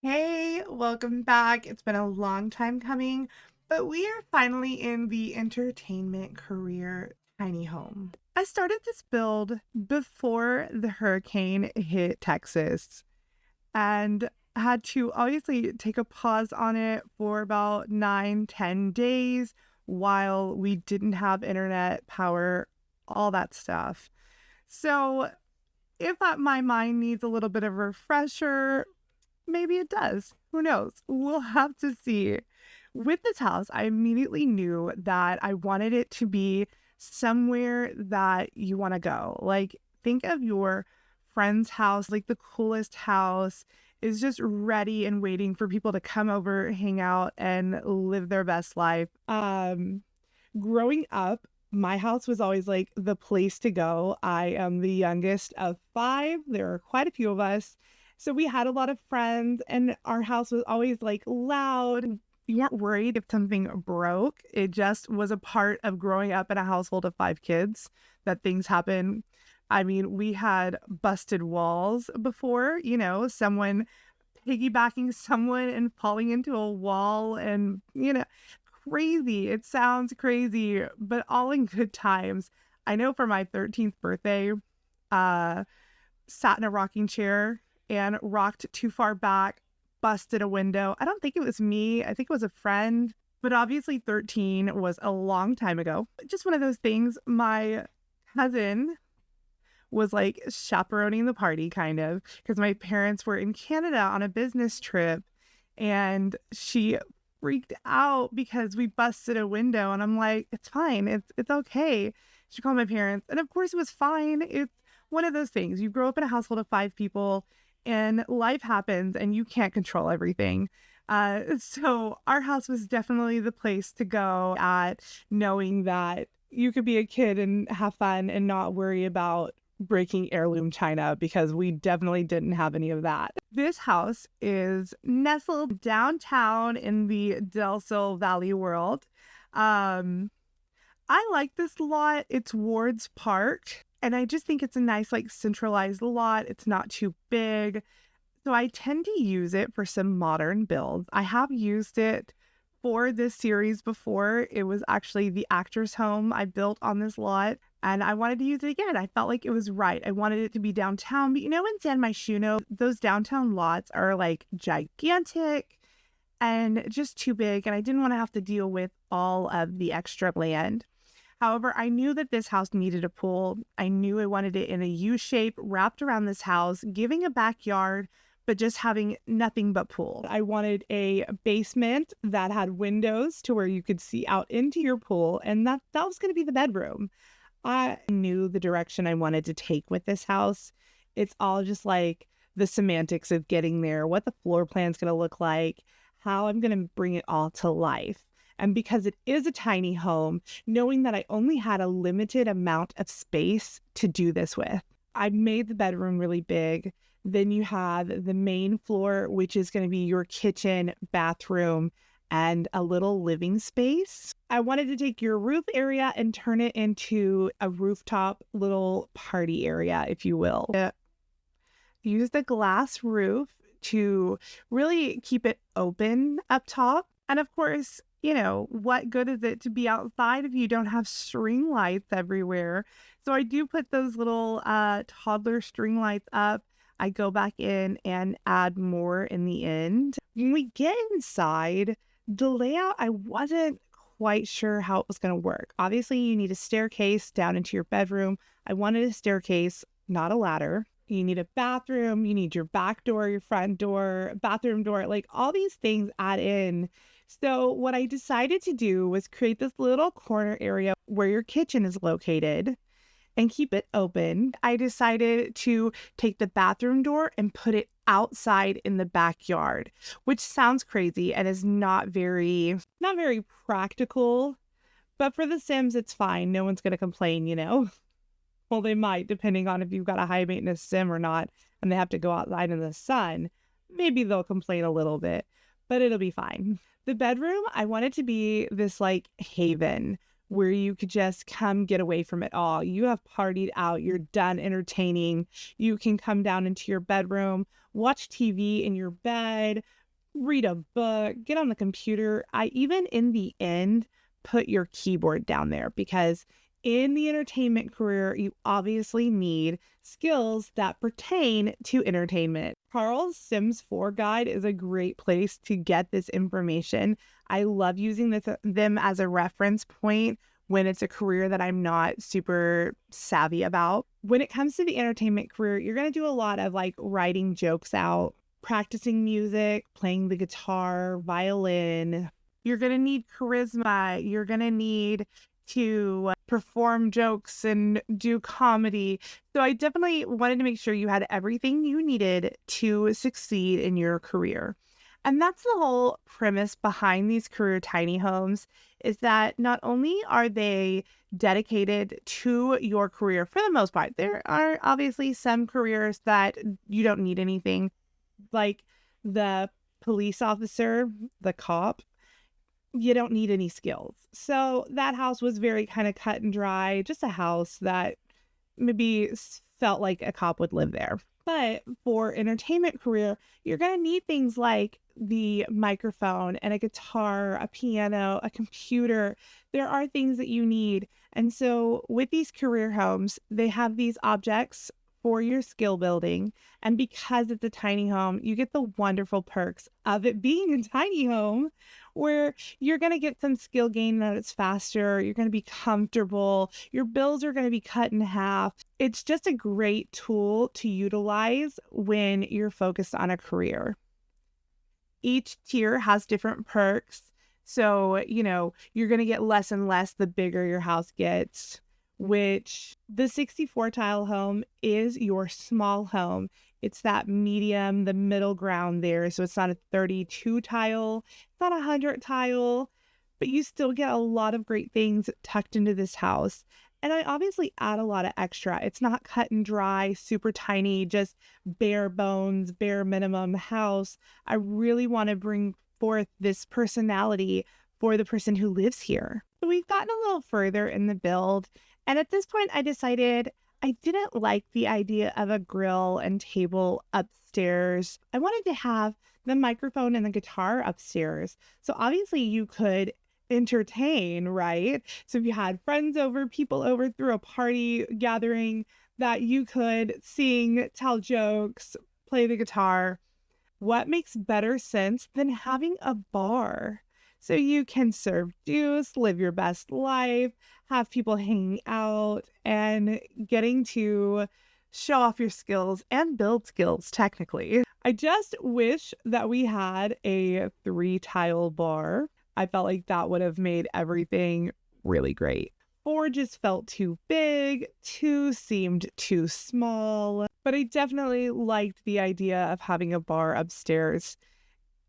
Hey, welcome back. It's been a long time coming, but we are finally in the entertainment career tiny home. I started this build before the hurricane hit Texas and had to obviously take a pause on it for about 9, 10 days while we didn't have internet, power, all that stuff. So if my mind needs a little bit of a refresher, maybe it does. Who knows? We'll have to see. With this house, I immediately knew that I wanted it to be somewhere that you want to go. Like, think of your friend's house, like the coolest house is just ready and waiting for people to come over, hang out, and live their best life. Growing up, my house was always like the place to go. I am the youngest of five. There are quite a few of us. So we had a lot of friends, and our house was always like loud. You weren't worried if something broke. It just was a part of growing up in a household of five kids that things happen. I mean, we had busted walls before, someone piggybacking someone and falling into a wall and, crazy. It sounds crazy, but all in good times. I know for my 13th birthday, sat in a rocking chair and rocked too far back, busted a window. I don't think it was me. I think it was a friend. But obviously 13 was a long time ago. Just one of those things. My cousin was like chaperoning the party kind of because my parents were in Canada on a business trip and she freaked out because we busted a window and I'm like, it's fine. It's okay. She called my parents and of course it was fine. It's one of those things. You grow up in a household of five people and life happens and you can't control everything. So our house was definitely the place to go at knowing that you could be a kid and have fun and not worry about breaking heirloom china because we definitely didn't have any of that. This house is nestled downtown in the Del Sol Valley world. I like this lot. It's Ward's Park. And I just think it's a nice, like, centralized lot. It's not too big. So I tend to use it for some modern builds. I have used it for this series before. It was actually the actor's home I built on this lot. And I wanted to use it again. I felt like it was right. I wanted it to be downtown. But in San Myshuno, those downtown lots are like gigantic and just too big. And I didn't want to have to deal with all of the extra land. However, I knew that this house needed a pool. I knew I wanted it in a U shape wrapped around this house, giving a backyard, but just having nothing but pool. I wanted a basement that had windows to where you could see out into your pool, and that was going to be the bedroom. I knew the direction I wanted to take with this house. It's all just like the semantics of getting there, what the floor plan's going to look like, how I'm going to bring it all to life. And because it is a tiny home, knowing that I only had a limited amount of space to do this with, I made the bedroom really big. Then you have the main floor, which is going to be your kitchen, bathroom, and a little living space. I wanted to take your roof area and turn it into a rooftop little party area, if you will. Use the glass roof to really keep it open up top. And of course, what good is it to be outside if you don't have string lights everywhere? So I do put those little toddler string lights up. I go back in and add more in the end. When we get inside, the layout, I wasn't quite sure how it was going to work. Obviously, you need a staircase down into your bedroom. I wanted a staircase, not a ladder. You need a bathroom. You need your back door, your front door, bathroom door, like all these things add in. So what I decided to do was create this little corner area where your kitchen is located and keep it open. I decided to take the bathroom door and put it outside in the backyard, which sounds crazy and is not very practical, but for The Sims, it's fine. No one's going to complain, Well, they might, depending on if you've got a high maintenance sim or not, and they have to go outside in the sun. Maybe they'll complain a little bit, but it'll be fine. The bedroom, I want it to be this like haven where you could just come get away from it all. You have partied out, you're done entertaining. You can come down into your bedroom, watch TV in your bed, read a book, get on the computer. I even in the end put your keyboard down there because in the entertainment career, you obviously need skills that pertain to entertainment. Carl's Sims 4 guide is a great place to get this information. I love using them as a reference point when it's a career that I'm not super savvy about. When it comes to the entertainment career, you're going to do a lot of like writing jokes out, practicing music, playing the guitar, violin. You're going to need charisma. You're going to need to perform jokes and do comedy. So I definitely wanted to make sure you had everything you needed to succeed in your career. And that's the whole premise behind these career tiny homes, is that not only are they dedicated to your career for the most part, there are obviously some careers that you don't need anything, like the police officer, the cop. You don't need any skills. So that house was very kind of cut and dry, just a house that maybe felt like a cop would live there. But for entertainment career, you're going to need things like the microphone and a guitar, a piano, a computer. There are things that you need. And so with these career homes, they have these objects for your skill building. And because it's a tiny home, you get the wonderful perks of it being a tiny home where you're going to get some skill gain that it's faster. You're going to be comfortable. Your bills are going to be cut in half. It's just a great tool to utilize when you're focused on a career. Each tier has different perks. So, you're going to get less and less the bigger your house gets, which the 64 tile home is your small home. It's that medium, the middle ground there. So it's not a 32 tile, it's not a 100 tile, but you still get a lot of great things tucked into this house. And I obviously add a lot of extra. It's not cut and dry, super tiny, just bare bones, bare minimum house. I really want to bring forth this personality for the person who lives here. So we've gotten a little further in the build. And at this point, I decided I didn't like the idea of a grill and table upstairs. I wanted to have the microphone and the guitar upstairs. So obviously you could entertain, right? So if you had friends over, people over, through a party gathering, that you could sing, tell jokes, play the guitar. What makes better sense than having a bar? So you can serve juice, live your best life, have people hanging out, and getting to show off your skills and build skills, technically. I just wish that we had a 3-tile bar. I felt like that would have made everything really great. 4 just felt too big, 2 seemed too small, but I definitely liked the idea of having a bar upstairs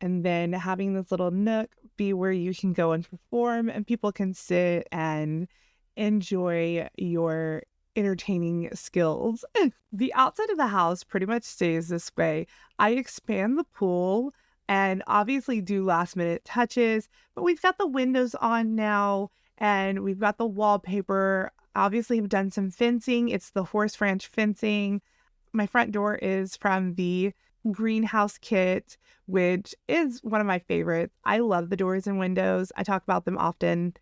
and then having this little nook be where you can go and perform and people can sit and enjoy your entertaining skills. The outside of the house pretty much stays this way. I expand the pool and obviously do last minute touches, but we've got the windows on now and we've got the wallpaper. Obviously I've done some fencing. It's the horse ranch fencing. My front door is from the greenhouse kit, which is one of my favorites. I love the doors and windows. I talk about them often.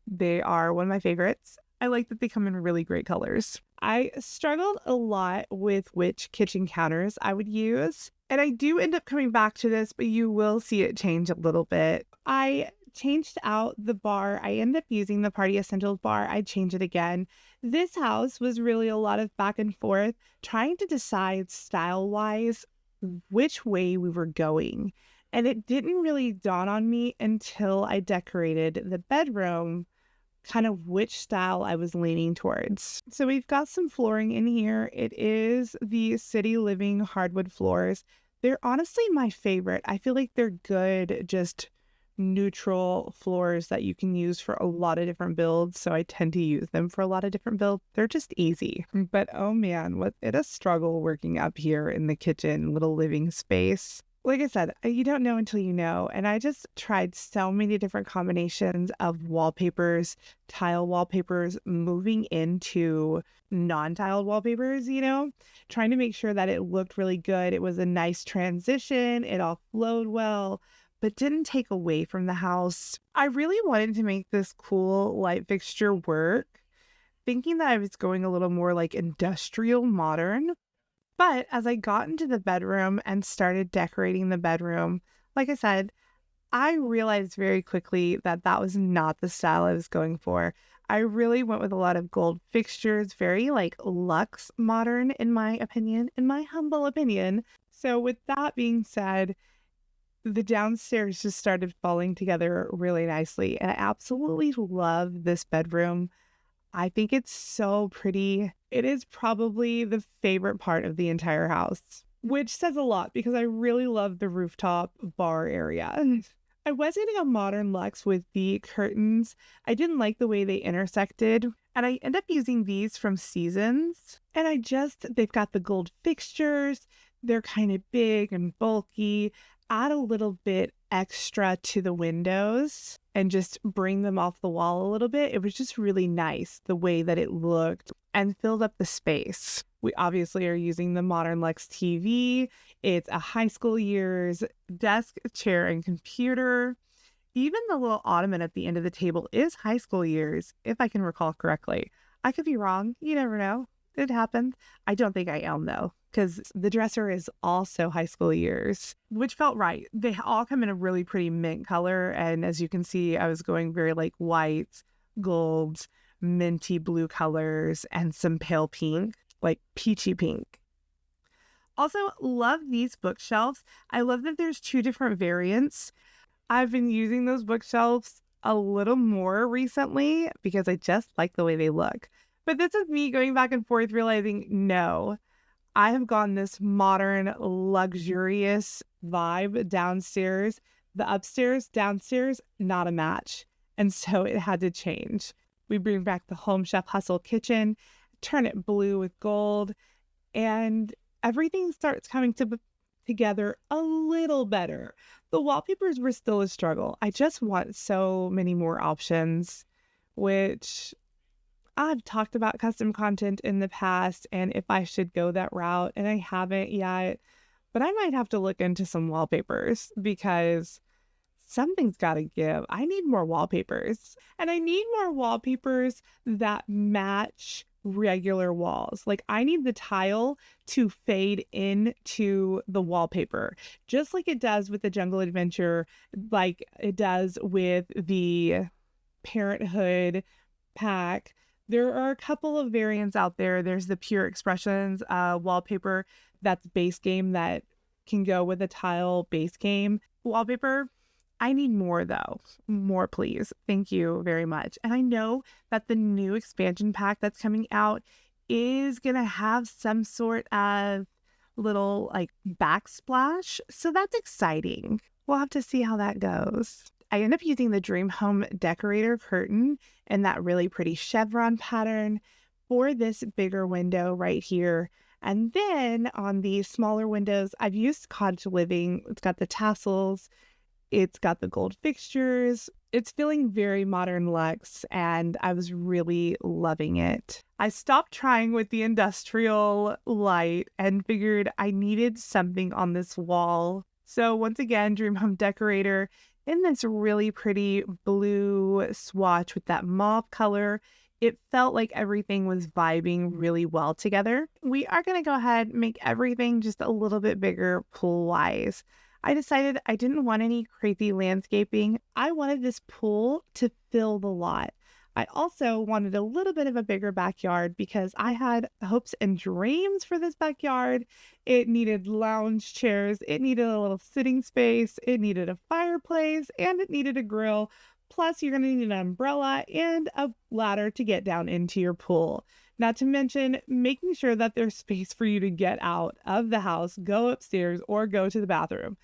They are one of my favorites. I like that they come in really great colors. I struggled a lot with which kitchen counters I would use, and I do end up coming back to this, but you will see it change a little bit. I changed out the bar. I ended up using the Party Essentials bar. I changed it again. This house was really a lot of back and forth, trying to decide style-wise which way we were going. And it didn't really dawn on me until I decorated the bedroom, kind of which style I was leaning towards. So we've got some flooring in here. It is the City Living hardwood floors. They're honestly my favorite. I feel like they're good, just neutral floors that you can use for a lot of different builds. So I tend to use them for a lot of different builds. They're just easy. But oh man, what it a struggle working up here in the kitchen, little living space. Like I said, you don't know until you know. And I just tried so many different combinations of wallpapers, tile wallpapers, moving into non-tiled wallpapers, trying to make sure that it looked really good. It was a nice transition. It all flowed well, but didn't take away from the house. I really wanted to make this cool light fixture work, thinking that I was going a little more like industrial modern. But as I got into the bedroom and started decorating the bedroom, like I said, I realized very quickly that that was not the style I was going for. I really went with a lot of gold fixtures, very like luxe modern, in my opinion, in my humble opinion. So, with that being said, the downstairs just started falling together really nicely. And I absolutely love this bedroom. I think it's so pretty. It is probably the favorite part of the entire house, which says a lot because I really love the rooftop bar area. I was getting a modern luxe with the curtains. I didn't like the way they intersected, and I end up using these from Seasons. And they've got the gold fixtures. They're kind of big and bulky. Add a little bit extra to the windows and just bring them off the wall a little bit. It was just really nice the way that it looked and filled up the space. We obviously are using the Modern Lux TV. It's a high school years desk, chair, and computer. Even the little ottoman at the end of the table is high school years, if I can recall correctly. I could be wrong. You never know. It happened. I don't think I am, though, because the dresser is also high school years, which felt right. They all come in a really pretty mint color. And as you can see, I was going very like white, gold, minty blue colors, and some pale pink, like peachy pink. Also, love these bookshelves. I love that there's two different variants. I've been using those bookshelves a little more recently because I just like the way they look. But this is me going back and forth realizing, no, I have gone this modern, luxurious vibe downstairs. The upstairs, downstairs, not a match. And so it had to change. We bring back the Home Chef Hustle kitchen, turn it blue with gold, and everything starts coming together a little better. The wallpapers were still a struggle. I just want so many more options, which I've talked about custom content in the past and if I should go that route, and I haven't yet, but I might have to look into some wallpapers because something's got to give. I need more wallpapers, and I need more wallpapers that match regular walls. Like I need the tile to fade into the wallpaper, just like it does with the Jungle Adventure, like it does with the Parenthood pack. There are a couple of variants out there. There's the Pure Expressions wallpaper that's base game that can go with a tile base game wallpaper. I need more though. More, please. Thank you very much. And I know that the new expansion pack that's coming out is going to have some sort of little like backsplash. So that's exciting. We'll have to see how that goes. I end up using the Dream Home Decorator curtain in that really pretty chevron pattern for this bigger window right here. And then on the smaller windows, I've used Cottage Living. It's got the tassels. It's got the gold fixtures. It's feeling very modern luxe, and I was really loving it. I stopped trying with the industrial light and figured I needed something on this wall. So once again, Dream Home Decorator in this really pretty blue swatch with that mauve color. It felt like everything was vibing really well together. We are going to go ahead and make everything just a little bit bigger pool-wise. I decided I didn't want any crazy landscaping. I wanted this pool to fill the lot. I also wanted a little bit of a bigger backyard because I had hopes and dreams for this backyard. It needed lounge chairs, it needed a little sitting space, it needed a fireplace, and it needed a grill. Plus, you're going to need an umbrella and a ladder to get down into your pool. Not to mention making sure that there's space for you to get out of the house, go upstairs, or go to the bathroom.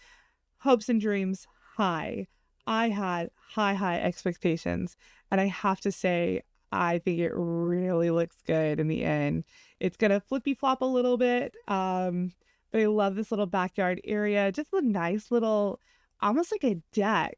Hopes and dreams high. I had high expectations, and I have to say, I think it really looks good in the end. It's gonna flippy flop a little bit, but But I love this little backyard area, just a nice little, almost like a deck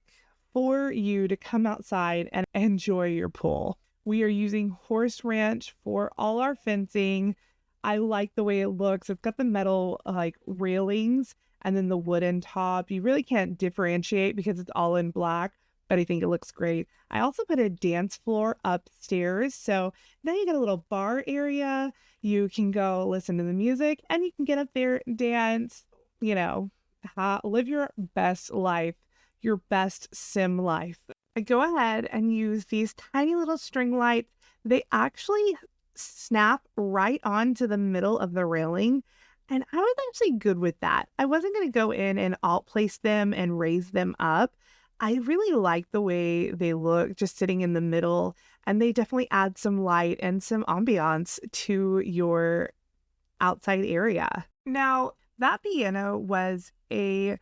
for you to come outside and enjoy your pool. We are using horse ranch for all our fencing. I like the way it looks. It's got the metal like railings and then the wooden top. You really can't differentiate because it's all in black, but I think it looks great. I also put a dance floor upstairs. So now you got a little bar area. You can go listen to the music and you can get up there and dance, live your best life, your best sim life. I go ahead and use these tiny little string lights. They actually snap right onto the middle of the railing. And I was actually good with that. I wasn't going to go in and alt place them and raise them up. I really like the way they look just sitting in the middle, and they definitely add some light and some ambiance to your outside area. Now, that piano was a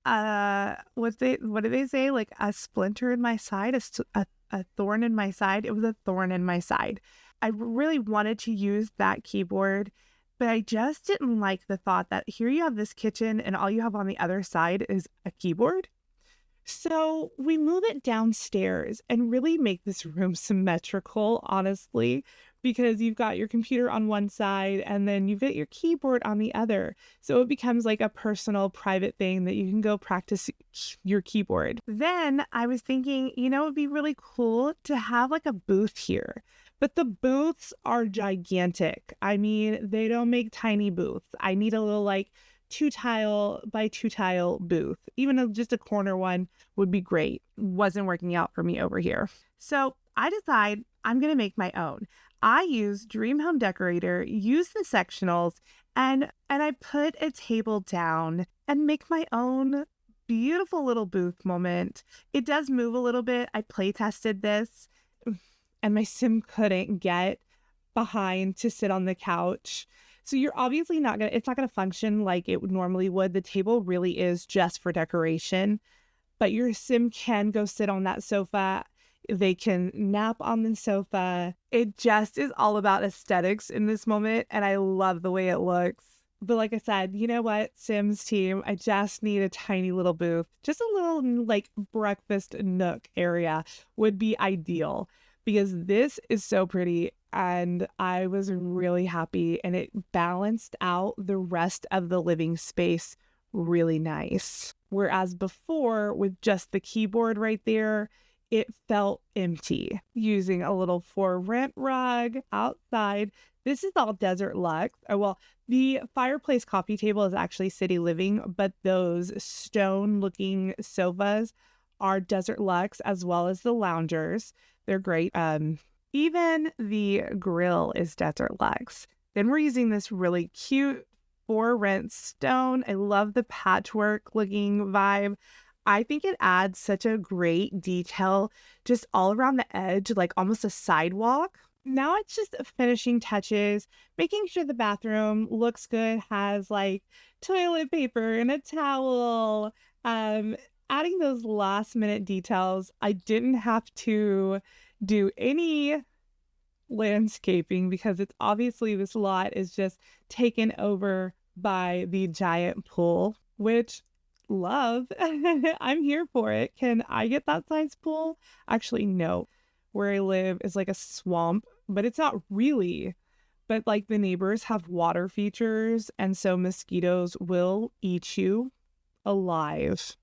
what did they say? Like a splinter in my side, a thorn in my side. It was a thorn in my side. I really wanted to use that keyboard, but I just didn't like the thought that here you have this kitchen and all you have on the other side is a keyboard. So we move it downstairs and really make this room symmetrical, honestly, because you've got your computer on one side and then you've got your keyboard on the other. So it becomes like a personal, private thing that you can go practice your keyboard. Then I was thinking, it would be really cool to have like a booth here. But the booths are gigantic. I mean, they don't make tiny booths. I need a little 2-tile by 2-tile booth. Even just a corner one would be great. Wasn't working out for me over here. So I decide I'm going to make my own. I use Dream Home Decorator, use the sectionals, and I put a table down and make my own beautiful little booth moment. It does move a little bit. I play tested this and my sim couldn't get behind to sit on the couch. So you're obviously it's not going to function like it normally would. The table really is just for decoration, but your sim can go sit on that sofa. They can nap on the sofa. It just is all about aesthetics in this moment, and I love the way it looks. But like I said, you know what, Sims team, I just need a tiny little booth. Just a little breakfast nook area would be ideal because this is so pretty. And I was really happy, and it balanced out the rest of the living space really nice. Whereas before, with just the keyboard right there, it felt empty. Using a little for rent rug outside. This is all Desert Luxe. Oh, well, the fireplace coffee table is actually City Living, but those stone looking sofas are Desert Luxe, as well as the loungers. They're great. Even the grill is Desert Luxe. Then we're using this really cute for rent stone. I love the patchwork looking vibe. I think it adds such a great detail just all around the edge, like almost a sidewalk. Now it's just finishing touches, making sure the bathroom looks good, has toilet paper and a towel, adding those last minute details. I didn't have to do any landscaping because it's obviously this lot is just taken over by the giant pool, which love. I'm here for it. Can I get that size pool? Actually, no. Where I live is like a swamp, but it's not really. But the neighbors have water features, and so mosquitoes will eat you alive.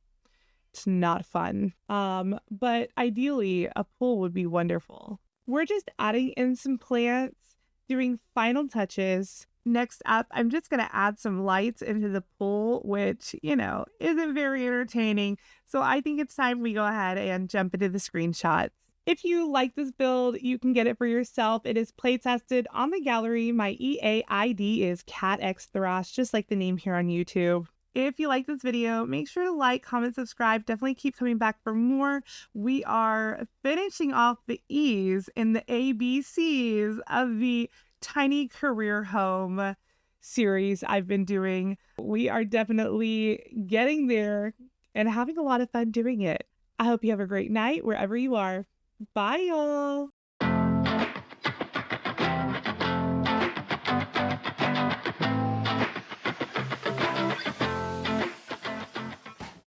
It's not fun. But ideally, a pool would be wonderful. We're just adding in some plants, doing final touches. Next up, I'm just going to add some lights into the pool, which, isn't very entertaining. So I think it's time we go ahead and jump into the screenshots. If you like this build, you can get it for yourself. It is play tested on the gallery. My EA ID is katxthrash, just like the name here on YouTube. If you like this video, make sure to like, comment, subscribe. Definitely keep coming back for more. We are finishing off the E's in the ABCs of the Tiny Career Home series I've been doing. We are definitely getting there and having a lot of fun doing it. I hope you have a great night wherever you are. Bye, y'all.